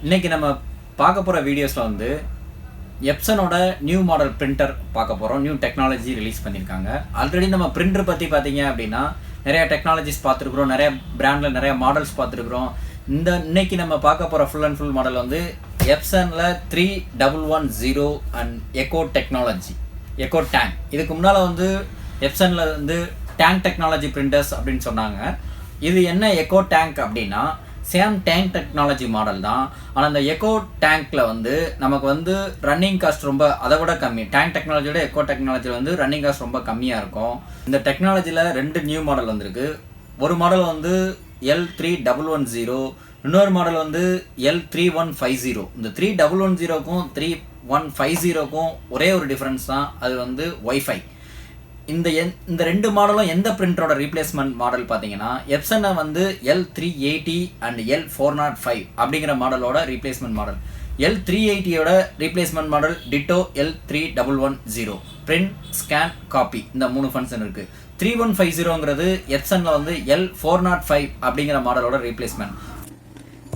இன்னைக்கு நம்ம பார்க்க போகிற வீடியோஸில் வந்து எப்சனோட நியூ மாடல் பிரிண்டர் பார்க்க போகிறோம். நியூ டெக்னாலஜி ரிலீஸ் பண்ணியிருக்காங்க. ஆல்ரெடி நம்ம பிரிண்டர் பற்றி பார்த்தீங்க அப்படின்னா நிறைய டெக்னாலஜிஸ் பார்த்துருக்குறோம், நிறைய பிராண்டில் நிறைய மாடல்ஸ் பார்த்துருக்குறோம். இன்னைக்கு நம்ம பார்க்க போகிற ஃபுல் அண்ட் ஃபுல் மாடல் வந்து எப்சனில் 3110 and echo technology, echo tank. இதுக்கு முன்னால் வந்து எப்சனில் வந்து டேங்க் டெக்னாலஜி பிரிண்டர்ஸ் அப்படின்னு சொன்னாங்க. இது என்ன எக்கோ டேங்க் அப்படின்னா சேம் டேங்க் டெக்னாலஜி மாடல் தான். ஆனால் அந்த எக்கோ டேங்க்கில் வந்து நமக்கு வந்து ரன்னிங் காஸ்ட் ரொம்ப அதை விட கம்மி. டேங்க் டெக்னாலஜியோட எக்கோ டெக்னாலஜியில் வந்து ரன்னிங் காஸ்ட் ரொம்ப கம்மியாக இருக்கும். இந்த டெக்னாலஜியில் 2 நியூ மாடல் வந்திருக்கு. ஒரு மாடல் வந்து L3110, இன்னொரு மாடல் வந்து L3150. இந்த 3110க்கும் 3150க்கும் ஒரே ஒரு டிஃப்ரென்ஸ் தான், அது வந்து ஒய்ஃபை. இந்த 2 மாடலும் எந்த பிரிண்டரோட ரீப்ளேஸ்மெண்ட் மாடல் பார்த்தீங்கன்னா எப்சனை வந்து L380 அண்ட் L405 அப்படிங்கிற மாடலோட ரீப்ளேஸ்மெண்ட் மாடல். L380யோட replacement model ditto L3110. Print, scan, copy இந்த 3 ஃபங்க்ஷன் இருக்கு. 3150ங்கிறது எப்சனில் வந்து L405 அப்படிங்கிற மாடலோட ரீப்ளேஸ்மெண்ட்.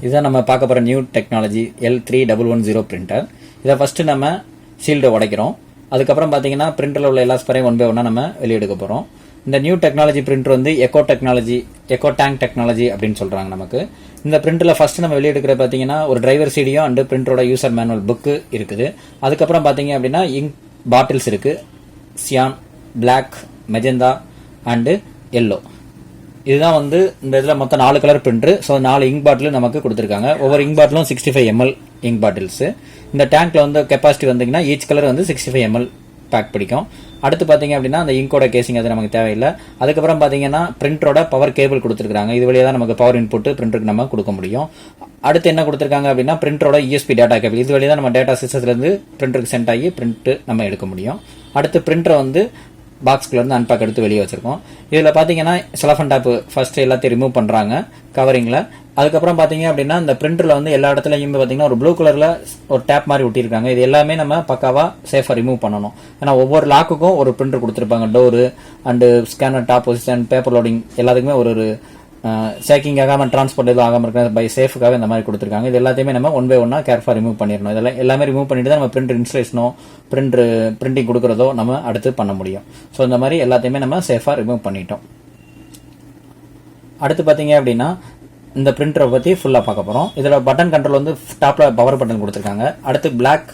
இதுதான் நம்ம பார்க்க போகிற நியூ டெக்னாலஜி L3110 பிரிண்டர். இதை ஃபஸ்ட்டு நம்ம ஷீல்டை உடைக்கிறோம். அதுக்கப்புறம் பார்த்தீங்கன்னா பிரிண்டரில் உள்ள எல்லா ஸ்பரையும் 1 by 1 நம்ம வெளியே எடுக்க போகிறோம். இந்த நியூ டெக்னாலஜி பிரிண்டர் வந்து echo technology, echo tank technology அப்படின்னு சொல்கிறாங்க நமக்கு. இந்த பிரிண்டரில் ஃபஸ்ட்டு நம்ம வெளியே எடுக்கிற பார்த்தீங்கன்னா ஒரு டிரைவர் சீடியும் அண்டு பிரிண்டரோட யூசர் மேனுவல் புக்கு இருக்குது. அதுக்கப்புறம் பார்த்தீங்க அப்படின்னா இங்க் பாட்டில்ஸ் இருக்குது. Cyan, black, magenta and yellow. இதுதான் வந்து இந்த இதில் மொத்தம் 4 colour printer. So 4 ink bottle நமக்கு கொடுத்துருக்காங்க. ஒவ்வொரு இங்க் பாட்டிலும் 65 ml இங்க் பாட்டில்ஸு. இந்த டேங்க்ல வந்து கெப்பாசிட்டி வந்தீங்கன்னா ஈச் கலர் வந்து 65 ml பேக் பிடிக்கும். அடுத்து பார்த்தீங்க அப்படின்னா அந்த இங்கோட கேசிங் அது நமக்கு தேவையில்லை. அதுக்கப்புறம் பார்த்தீங்கன்னா பிரிண்டரோட பவர் கேபிள் கொடுத்துருக்காங்க. இது வழியாக தான் நமக்கு பவர் இன்புட் பிரிண்டருக்கு நம்ம கொடுக்க முடியும். அடுத்து என்ன கொடுத்துருக்காங்க அப்படின்னா பிரிண்டரோட USB டேட்டா கேபிள். இது வழியாக தான் நம்ம டேட்டா சிஸ்டத்துலேருந்து பிரிண்டருக்கு சென்ட் ஆகி பிரிண்ட் நம்ம எடுக்க முடியும். அடுத்து பிரிண்டரை வந்து பாக்ஸ்குள்ளேருந்து அன்பேக் எடுத்து வெளியே வச்சிருக்கோம். இதில் பார்த்தீங்கன்னா செலஃபன் டாப் ஃபர்ஸ்ட் எல்லாத்தையும் ரிமூவ் பண்ணுறாங்க கவரிங்கில். அதுக்கப்புறம் பார்த்தீங்க அப்படின்னா இந்த பிரிண்டரில் வந்து எல்லா இடத்துலையும் பார்த்தீங்கன்னா ஒரு ப்ளூ கலரில் ஒரு டேப் மாதிரி ஒட்டியிருக்காங்க. இது எல்லாமே நம்ம பக்காவாக சேஃபாக ரிமூவ் பண்ணணும். ஏன்னா ஒவ்வொரு லாக்குக்கும் ஒரு பிரிண்டர் கொடுத்துருப்பாங்க. Door and scanner, top position, paper loading எல்லாத்துக்குமே ஒரு சேக்கிங் ஆகாமல், டிரான்ஸ்போர்ட் எதுவும் ஆகாமல் இருக்க பை சேஃபுக்காக இந்த மாதிரி கொடுத்துருக்காங்க. இது எல்லாத்தையுமே நம்ம 1 by 1 கேர்ஃபுல்லாக ரிமூவ் பண்ணிடணும். இதெல்லாம் எல்லாமே ரிமூவ் பண்ணிட்டு தான் நம்ம பிரிண்டர் இன்ஸ்டலேஷனோ பிரிண்டிங் கொடுக்குறதோ நம்ம அடுத்து பண்ண முடியும். ஸோ இந்த மாதிரி எல்லாத்தையுமே நம்ம சேஃபாக ரிமூவ் பண்ணிட்டோம். அடுத்து பார்த்தீங்க அப்படின்னா இந்த பிரிண்டரை பற்றி ஃபுல்லாக பார்க்க போகிறோம். இதில் பட்டன் கண்ட்ரோல் வந்து டாப்பில் பவர் பட்டன் கொடுத்துருக்காங்க. அடுத்து பிளாக்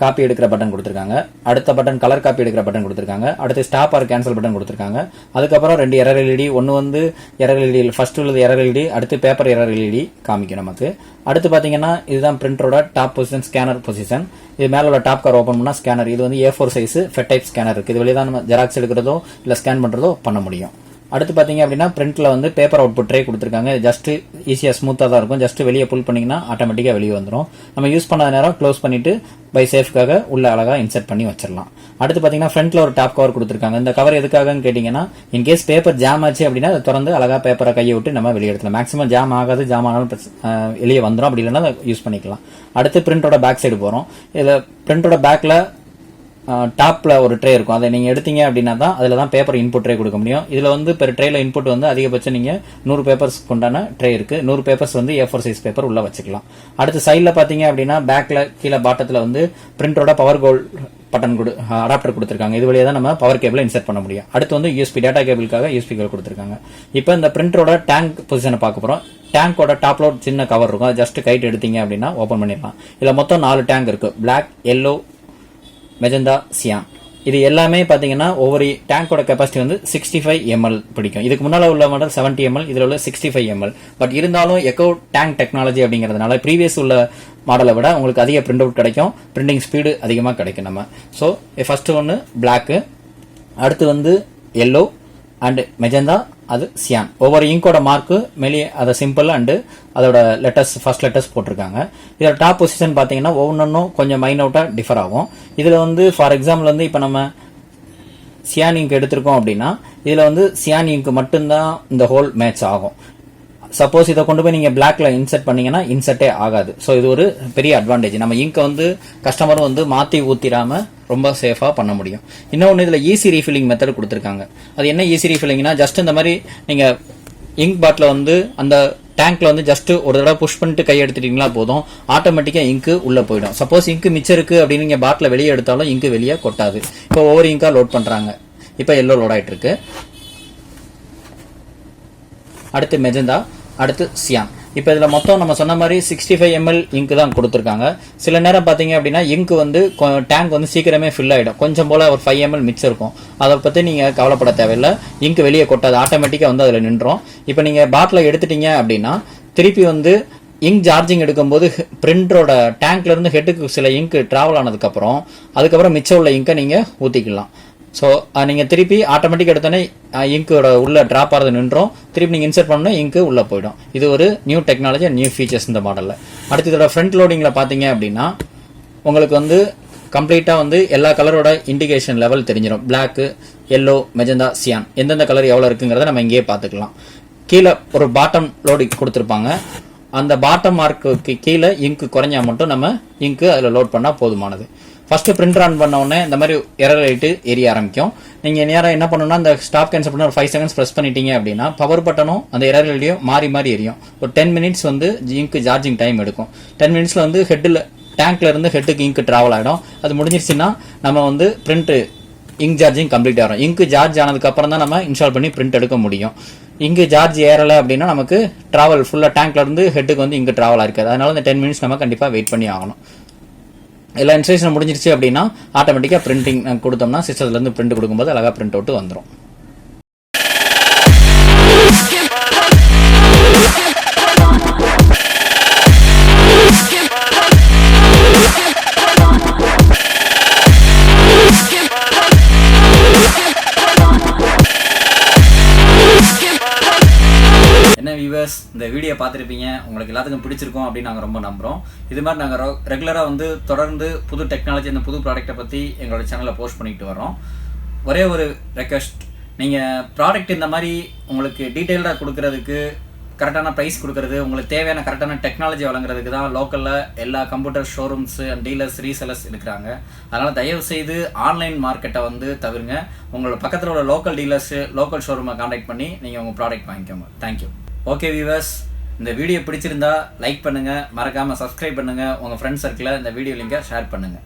காப்பி எடுக்கிற பட்டன் கொடுத்துருக்காங்க. அடுத்த பட்டன் கலர் காப்பி எடுக்கிற பட்டன் கொடுத்துருக்காங்க. அடுத்து ஸ்டாப் ஆர் கேன்சல் பட்டன் கொடுத்துருக்காங்க. அதுக்கப்புறம் 2 எரர் எல்இடி, ஒன்று வந்து எரர் எல்இடி ஃபர்ஸ்ட் உள்ளது எரர் எல்இடி, அடுத்து பேப்பர் எரர் எல்இடி காமிக்கும் நமக்கு. அடுத்து பார்த்தீங்கன்னா இதுதான் பிரிண்டரோட டாப் பொசிஷன், ஸ்கேனர் பொசிஷன். இது மேலே உள்ள டாப் கவர் ஓப்பன் பண்ணால் ஸ்கேனர். இது வந்து A4 size fed type scanner இருக்குது. இது வழியாக தான் நம்ம ஜெராக்ஸ் எடுக்கிறதோ இல்லை ஸ்கேன் பண்ணுறதோ பண்ண முடியும். அடுத்து பார்த்தீங்க அப்படின்னா பிரிண்ட்ல வந்து பேப்பர் அவுட்புட் ட்ரே கொடுத்துருக்காங்க. ஜஸ்ட் ஈஸியாக ஸ்மூத்தாக தான் இருக்கும். ஜஸ்ட் வெளியே புல் பண்ணிங்கன்னா ஆட்டோமேட்டிக்காக வெளியே வந்துடும். நம்ம யூஸ் பண்ணாத நேரம் க்ளோஸ் பண்ணிட்டு பை சேஃப்காக உள்ள அழகாக இன்சர்ட் பண்ணி வச்சிடலாம். அடுத்து பார்த்தீங்கன்னா ஃப்ரண்ட்ல ஒரு டாப் கவர் கொடுத்துருக்காங்க. இந்த கவர் எதுக்காகன்னு கேட்டிங்கன்னா இன்கேஸ் பேப்பர் ஜாம் ஆச்சு அப்படின்னா அதை திறந்து அழகாக பேப்பரை கையை விட்டு நம்ம வெளியே எடுத்துலாம். மேக்ஸிமம் ஜாம் ஆகாது, ஜாம் ஆனாலும் வெளியே வந்துடும். அப்படி இல்லைன்னா அதை யூஸ் பண்ணிக்கலாம். அடுத்து பிரிண்டரோட பேக் சைடு போகிறோம். இதில் பிரிண்டரோட பேக்கில் டாப்ல ஒரு ட்ரே இருக்கும். அதை நீங்க எடுத்தீங்க அப்படின்னா தான் அதில் தான் பேப்பர் இன்புட் ட்ரே கொடுக்க முடியும். இதில் வந்து பெர் ட்ரேல இன்புட் வந்து அதிகபட்சம் நீங்க 100 பேப்பர்ஸ் கொண்டான ட்ரே இருக்கு. 100 பேப்பர்ஸ் வந்து A4 சைஸ் பேப்பர் உள்ள வச்சுக்கலாம். அடுத்து சைடில் பார்த்தீங்க அப்படின்னா பேக்ல கீழே பாட்டத்தில் வந்து பிரிண்டரோட பவர் கோல்ட் பட்டன் அடாப்டர் கொடுத்துருக்காங்க. இது வழியாக தான் நம்ம பவர் கேபிளை இன்சர்ட் பண்ண முடியும். அடுத்து வந்து USB டேட்டா கேபிளுக்காக USB கேபிள் கொடுத்துருக்காங்க. இப்போ இந்த பிரிண்டரோட டேங்க் பொசிஷனை பார்க்க போறோம். டேங்கோட டாப்ல ஒரு சின்ன கவர் இருக்கும். அதை ஜஸ்ட் கைட் எடுத்தீங்க அப்படின்னா ஓப்பன் பண்ணிடலாம். இதில் மொத்தம் 4 டேங்க் இருக்கு. Black, yellow, magenta, cyan. இது எல்லாமே பார்த்தீங்கன்னா ஒவ்வொரு டேங்கோட கெப்பாசிட்டி வந்து 65 ml பிடிக்கும். இதுக்கு முன்னால் உள்ள மாடல் 70 ml, இதில் உள்ள 65 ml. பட் இருந்தாலும் எக்கோ டேங்க் டெக்னாலஜி அப்படிங்கிறதுனால ப்ரீவியஸ் உள்ள மாடலை விட உங்களுக்கு அதிக பிரிண்ட் அவுட் கிடைக்கும். பிரிண்டிங் ஸ்பீடு அதிகமாக கிடைக்கும் நம்ம. ஸோ ஃபர்ஸ்ட் ஒன்று பிளாக்கு, அடுத்து வந்து எல்லோ அண்ட் மெஜந்தா, அது சியான். ஒவ்வொரு இங்கோட மார்க்கு மேலே அதை சிம்பிள் அண்டு அதோட லெட்டர்ஸ் ஃபர்ஸ்ட் லெட்டர்ஸ் போட்டிருக்காங்க. இதோட டாப் பொசிஷன் பார்த்தீங்கன்னா ஒவ்வொன்றும் கொஞ்சம் மைனவுட்டாக டிஃபர் ஆகும். இதில் வந்து ஃபார் எக்ஸாம்பிள் வந்து இப்போ நம்ம சியான் இங்க் எடுத்திருக்கோம் அப்படின்னா இதில் வந்து சியான் இங்க் மட்டும்தான் இந்த ஹோல் மேட்ச் ஆகும். சப்போஸ் இதை கொண்டு போய் நீங்க பிளாக்ல இன்சர்ட் பண்ணீங்கன்னா இன்சர்ட்டே ஆகாது. ஸோ இது ஒரு பெரிய அட்வான்டேஜ். நம்ம இங்கை வந்து கஸ்டமரும் வந்து மாத்தி ஊத்திராம ரொம்ப சேஃபா பண்ண முடியும். இன்னொன்று இதுல ஈஸி ரீஃபில்லிங் மெத்தட் கொடுத்துருக்காங்க. அது என்ன ஈஸி ரீஃபில்லிங்னா ஜஸ்ட் இந்த மாதிரி நீங்க இங்க் பாட்டில் வந்து அந்த டேங்க்ல வந்து ஜஸ்ட் ஒரு தடவை புஷ் பண்ணிட்டு கை எடுத்துட்டீங்களா போதும், ஆட்டோமேட்டிக்கா இங்கு உள்ள போயிடும். சப்போஸ் இங்கு மிச்சம் இருக்கு அப்படின்னு நீங்க பாட்டில வெளியே எடுத்தாலும் இங்கு வெளியே கொட்டாது. இப்போ ஒவ்வொரு இங்கா லோட் பண்றாங்க. இப்போ எல்லோ லோட் ஆயிட்டு இருக்கு. அடுத்து மெஜந்தா, அடுத்து சியான். இப்போ இதுல மொத்தம் நம்ம சொன்ன மாதிரி 65 ml இங்கு தான் கொடுத்துருக்காங்க. சில நேரம் பாத்தீங்க அப்படின்னா இங்கு வந்து டேங்க் வந்து சீக்கிரமே ஃபில் ஆயிடும். கொஞ்சம் போல ஒரு 5 ml மிச்சம் இருக்கும். அதை பத்தி நீங்க கவலைப்பட தேவையில்லை. இங்கு வெளியே கொட்டாது, ஆட்டோமேட்டிக்கா வந்து அதுல நின்றோம். இப்போ நீங்க பாட்டில எடுத்துட்டீங்க அப்படின்னா திருப்பி வந்து இங்க் சார்ஜிங் எடுக்கும்போது பிரிண்டரோட டேங்க்ல இருந்து ஹெட்டுக்கு சில இங்க் டிராவல் ஆனதுக்கு அதுக்கப்புறம் மிச்சம் உள்ள இங்கை நீங்க ஊத்திக்கலாம். ஸோ நீங்கள் திருப்பி ஆட்டோமேட்டிக் எடுத்தோன்னே இங்கோட உள்ள ட்ராப் ஆகிறது நின்றோம். திருப்பி நீங்கள் இன்சர்ட் பண்ணணும், இங்கு உள்ளே போயிடும். இது ஒரு நியூ டெக்னாலஜி, நியூ ஃபீச்சர்ஸ் இந்த மாடலில். அடுத்து இதோட ஃப்ரண்ட் லோடிங்கில் பார்த்தீங்க அப்படின்னா உங்களுக்கு வந்து கம்ப்ளீட்டாக வந்து எல்லா கலரோட இண்டிகேஷன் லெவல் தெரிஞ்சிடும். பிளாக்கு, எல்லோ, மெஜந்தா, சியான் எந்தெந்த கலர் எவ்வளோ இருக்குங்கிறத நம்ம இங்கேயே பார்த்துக்கலாம். கீழே ஒரு பாட்டம் லோடி கொடுத்துருப்பாங்க. அந்த பாட்டம் மார்க்கு கீழே இங்கு குறைஞ்சா மட்டும் நம்ம இங்கு அதில் லோட் பண்ணால் போதுமானது. ஃபர்ஸ்ட் பிரிண்டர் ஆன் பண்ண உடனே இந்த மாதிரி எரர் லைட்டு எரிய ஆரம்பிக்கும். நீங்க நேரம் என்ன பண்ணணும்னா இந்த ஸ்டாப் கேன்சல் பண்ண ஒரு 5 செகண்ட்ஸ் பிரஸ் பண்ணிட்டீங்க அப்படின்னா பவர் பட்டனும் அந்த எரர் லைட்டையும் மாறி மாறி எரியும். ஒரு 10 மினிட்ஸ் வந்து இங்க் சார்ஜிங் டைம் எடுக்கும். 10 மினிட்ஸ்ல வந்து ஹெட்டில் டேங்க்ல இருந்து ஹெட்டுக்கு இங்க் டிராவல் ஆகிடும். அது முடிஞ்சிருச்சுன்னா நம்ம வந்து பிரிண்ட் இங்க் சார்ஜிங் கம்ப்ளீட் ஆகும். இங்க் சார்ஜ் ஆனதுக்கு அப்புறம் தான் நம்ம இன்ஸ்டால் பண்ணி பிரிண்ட் எடுக்க முடியும். இங்கு சார்ஜ் ஏறலை அப்படின்னா நமக்கு டிராவல் ஃபுல்லாக டேங்க்ல இருந்து ஹெட்டுக்கு வந்து இங்கு டிராவல் ஆயிருக்காது. அதனால இந்த 10 மினிட்ஸ் நம்ம கண்டிப்பாக வெயிட் பண்ணி ஆகணும். எல்லா இன்ஸ்ட்ரக்ஷன் முடிஞ்சிருச்சு அப்படின்னா ஆட்டோமேட்டிக்கா பிரிண்டிங் கொடுத்தோம்னா சிஸ்டத்துல இருந்து பிரிண்ட் கொடுக்கும்போது அழகா பிரிண்ட் அவுட் வந்துடும். என்ன வியூவர்ஸ், இந்த வீடியோ பார்த்துருப்பீங்க. உங்களுக்கு எல்லாத்துக்கும் பிடிச்சிருக்கும் அப்படின்னு நாங்கள் ரொம்ப நம்புகிறோம். இது மாதிரி நாங்கள் ரெகுலராக வந்து தொடர்ந்து புது டெக்னாலஜி, அந்த புது ப்ராடக்ட்டை பற்றி எங்களோட சேனலில் போஸ்ட் பண்ணிட்டு வரோம். ஒரே ஒரு ரெக்வெஸ்ட், நீங்கள் ப்ராடக்ட் இந்த மாதிரி உங்களுக்கு டீட்டெயில்டாக கொடுக்கறதுக்கு, கரெக்டான ப்ரைஸ் கொடுக்கறது, உங்களுக்கு தேவையான கரெக்டான டெக்னாலஜி வழங்குறதுக்கு தான் லோக்கலில் எல்லா computer showrooms and dealers, resellers இருக்கிறாங்க. அதனால் தயவுசெய்து ஆன்லைன் மார்க்கெட்டை வந்து தவிருங்க. உங்களோட பக்கத்தில் உள்ள லோக்கல் டீலர்ஸு, லோக்கல் ஷோரூமை கான்டாக்ட் பண்ணி நீங்கள் உங்கள் ப்ராடக்ட் வாங்கிக்கோங்க. தேங்க்யூ. ஓகே வியூவர்ஸ், இந்த வீடியோ பிடிச்சிருந்தா லைக் பண்ணுங்கள், மறக்காமல் சப்ஸ்கிரைப் பண்ணுங்கள், உங்கள் ஃப்ரெண்ட்ஸ் சர்க்கிளில் இந்த வீடியோ லிங்கை ஷேர் பண்ணுங்கள்.